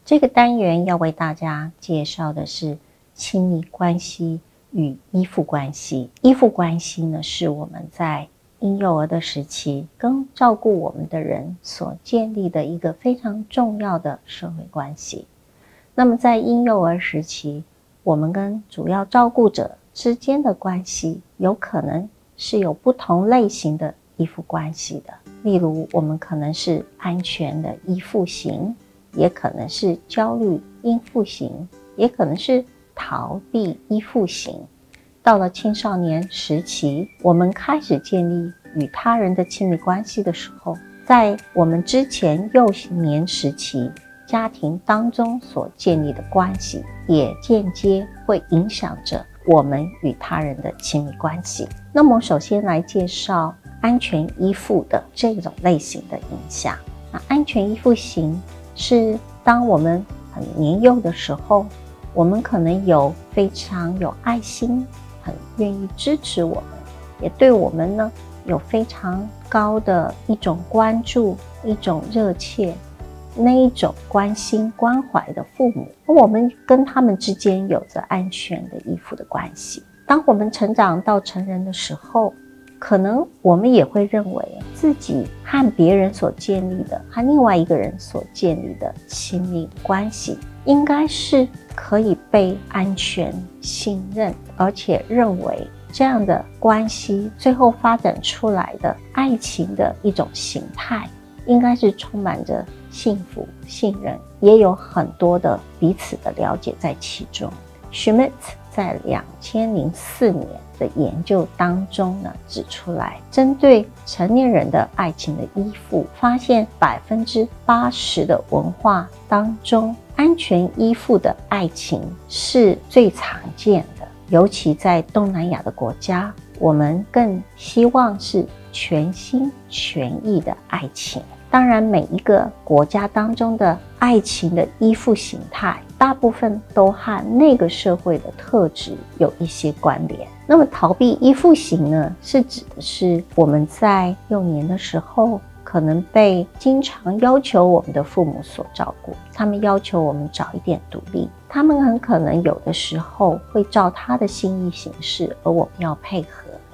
这个单元要为大家介绍的是亲密关系与依附关系。依附关系呢，是我们在婴幼儿的时期跟照顾我们的人所建立的一个非常重要的社会关系。那么在婴幼儿时期，我们跟主要照顾者之间的关系有可能是有不同类型的依附关系的。例如，我们可能是安全的依附型，也可能是焦虑依附型，也可能是逃避依附型。到了青少年时期，我们开始建立与他人的亲密关系的时候，在我们之前幼年时期家庭当中所建立的关系，也间接会影响着我们与他人的亲密关系。那么首先来介绍安全依附的这种类型的影响。那安全依附型是当我们很年幼的时候，我们可能非常有爱心，很愿意支持我们，也对我们呢有非常高的一种关注，一种热切，那一种关心关怀的父母，我们跟他们之间有着安全的依附的关系。当我们成长到成人的时候，可能我们也会认为自己和别人所建立的，和另外一个人所建立的亲密关系，应该是可以被安全信任，而且认为这样的关系最后发展出来的爱情的一种形态，应该是充满着幸福、信任，也有很多的彼此的了解在其中。Schmidt 在2004年的研究当中呢，指出来，针对成年人的爱情的依附，发现80%的文化当中，安全依附的爱情是最常见的。尤其在东南亚的国家，我们更希望是全心全意的爱情。当然，每一个国家当中的爱情的依附形态，大部分都和那个社会的特质有一些关联。那么逃避依附型呢，是指的是我们在幼年的时候，可能被经常要求我们的父母所照顾，他们要求我们早一点独立，他们很可能有的时候会照他的心意行事，而我们要配合。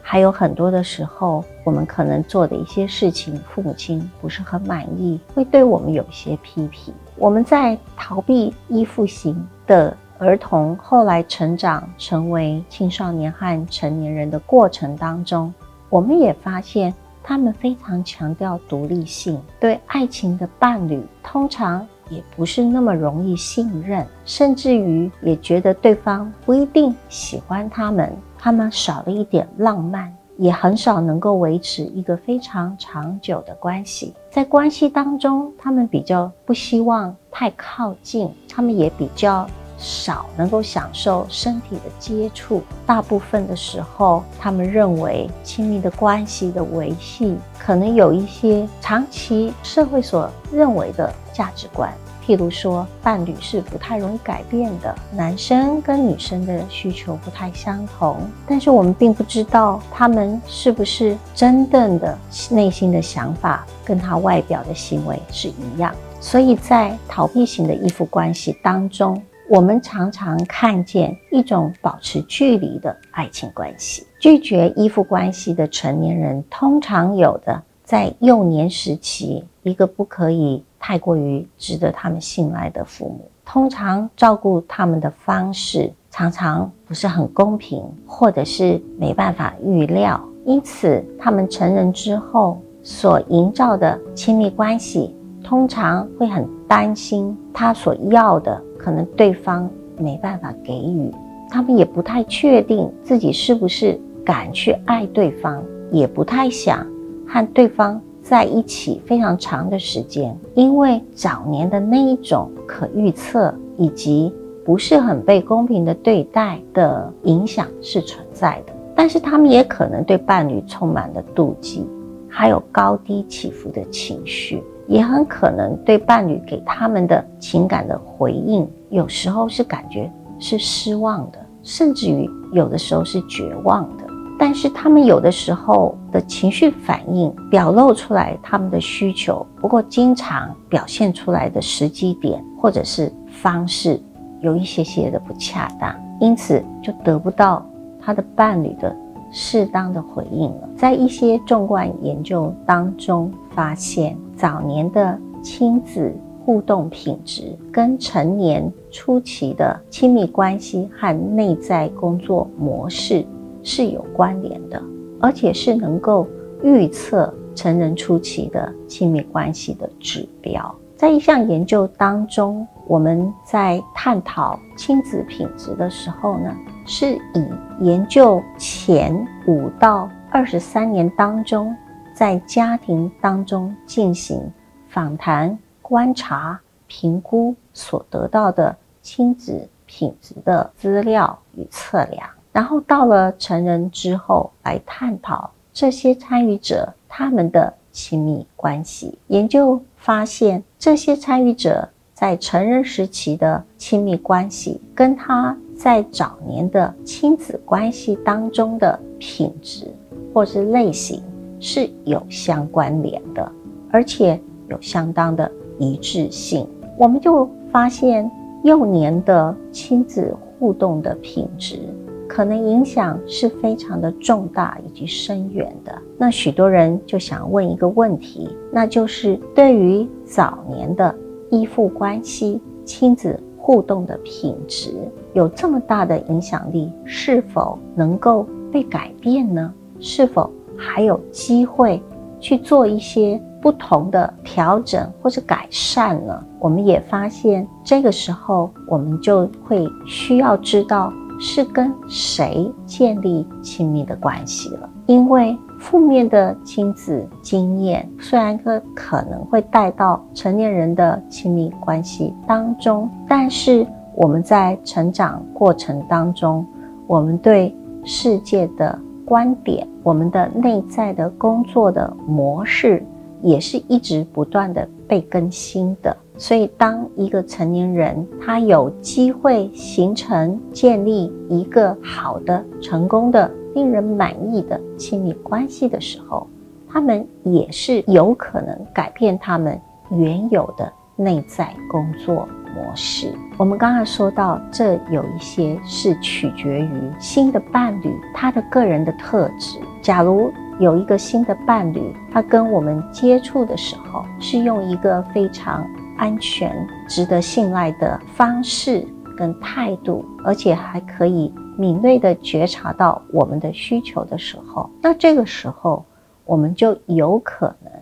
还有很多的时候，我们可能做的一些事情，父母亲不是很满意，会对我们有一些批评。我们在逃避依附型的儿童后来成长成为青少年和成年人的过程当中，我们也发现他们非常强调独立性，对爱情的伴侣通常也不是那么容易信任，甚至于也觉得对方不一定喜欢他们少了一点浪漫，也很少能够维持一个非常长久的关系。在关系当中，他们比较不希望太靠近，他们也比较少能够享受身体的接触。大部分的时候，他们认为亲密的关系的维系可能有一些长期社会所认为的价值观，譬如说伴侣是不太容易改变的，男生跟女生的需求不太相同，但是我们并不知道他们是不是真正的内心的想法跟他外表的行为是一样。所以在逃避型的依附关系当中，我们常常看见一种保持距离的爱情关系。拒绝依附关系的成年人通常有的在幼年时期一个不可以太过于值得他们信赖的父母，通常照顾他们的方式常常不是很公平，或者是没办法预料，因此他们成人之后所营造的亲密关系，通常会很担心他所要的可能对方没办法给予，他们也不太确定自己是不是敢去爱对方，也不太想和对方在一起非常长的时间，因为早年的那一种可预测以及不是很被公平的对待的影响是存在的。但是他们也可能对伴侣充满了妒忌，还有高低起伏的情绪，也很可能对伴侣给他们的情感的回应，有时候是感觉是失望的，甚至于有的时候是绝望的。但是他们有的时候的情绪反应表露出来他们的需求，不过经常表现出来的时机点或者是方式有一些的不恰当，因此就得不到他的伴侣的适当的回应了。在一些纵观研究当中发现，早年的亲子互动品质跟成年初期的亲密关系和内在工作模式是有关联的，而且是能够预测成人初期的亲密关系的指标。在一项研究当中，我们在探讨亲子品质的时候呢，是以研究前5到23年当中，在家庭当中进行访谈、观察、评估所得到的亲子品质的资料与测量，然后到了成人之后来探讨这些参与者他们的亲密关系。研究发现，这些参与者在成人时期的亲密关系跟他在早年的亲子关系当中的品质或是类型是有相关联的，而且有相当的一致性。我们就发现幼年的亲子互动的品质可能影响是非常的重大以及深远的。那许多人就想问一个问题，那就是对于早年的依附关系、亲子互动的品质有这么大的影响力，是否能够被改变呢？是否还有机会去做一些不同的调整或者改善呢？我们也发现这个时候我们就会需要知道是跟谁建立亲密的关系了。因为负面的亲子经验虽然可能会带到成年人的亲密关系当中，但是我们在成长过程当中，我们对世界的观点，我们的内在的工作的模式也是一直不断的被更新的。所以当一个成年人他有机会形成建立一个好的成功的令人满意的亲密关系的时候，他们也是有可能改变他们原有的内在工作模式。我们刚才说到，这有一些是取决于新的伴侣他的个人的特质。假如有一个新的伴侣，他跟我们接触的时候是用一个非常安全、值得信赖的方式跟态度，而且还可以敏锐地觉察到我们的需求的时候，那这个时候我们就有可能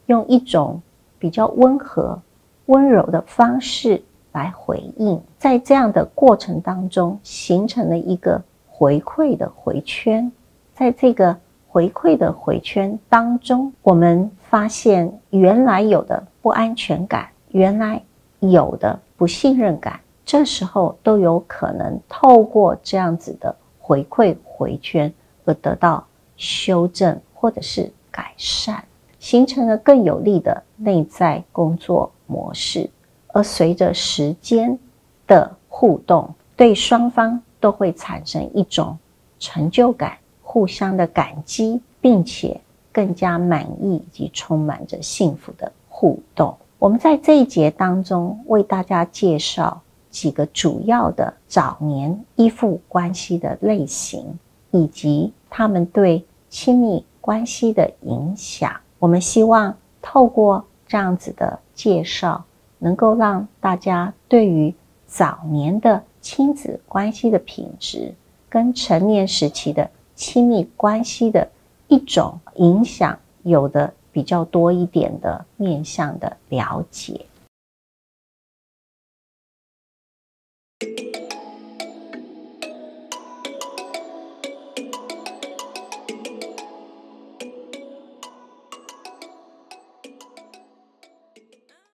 用一种比较温和、温柔的方式来回应。在这样的过程当中，形成了一个回馈的回圈。在这个回馈的回圈当中，我们发现原来有的不安全感，原来有的不信任感，这时候都有可能透过这样子的回馈回圈而得到修正或者是改善，形成了更有利的内在工作模式。而随着时间的互动，对双方都会产生一种成就感，互相的感激，并且更加满意以及充满着幸福的互动。我们在这一节当中为大家介绍几个主要的早年依附关系的类型，以及他们对亲密关系的影响。我们希望透过这样子的介绍，能够让大家对于早年的亲子关系的品质跟成年时期的亲密关系的一种影响有的比较多一点的面向的了解。